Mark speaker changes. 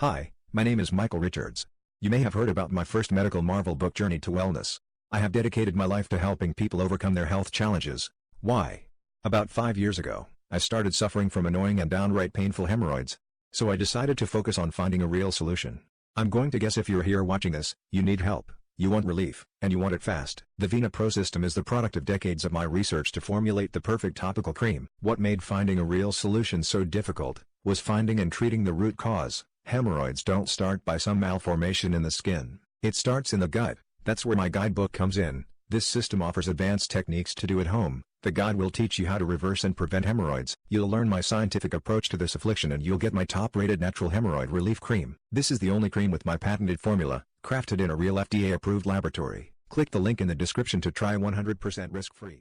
Speaker 1: Hi, my name is Michael Richards. You may have heard about my first medical marvel book, Journey to Wellness. I have dedicated my life to helping people overcome their health challenges. Why? About 5 years ago, I started suffering from annoying and downright painful hemorrhoids. So I decided to focus on finding a real solution. I'm going to guess if you're here watching this, you need help, you want relief, and you want it fast. The Vena Pro system is the product of decades of my research to formulate the perfect topical cream. What made finding a real solution so difficult was finding and treating the root cause. Hemorrhoids don't start by some malformation in the skin. It starts in the gut. That's where my guidebook comes in. This system offers advanced techniques to do at home. The guide will teach you how to reverse and prevent hemorrhoids. You'll learn my scientific approach to this affliction, and you'll get my top-rated natural hemorrhoid relief cream. This is the only cream with my patented formula, crafted in a real FDA-approved laboratory. Click the link in the description to try 100% risk-free.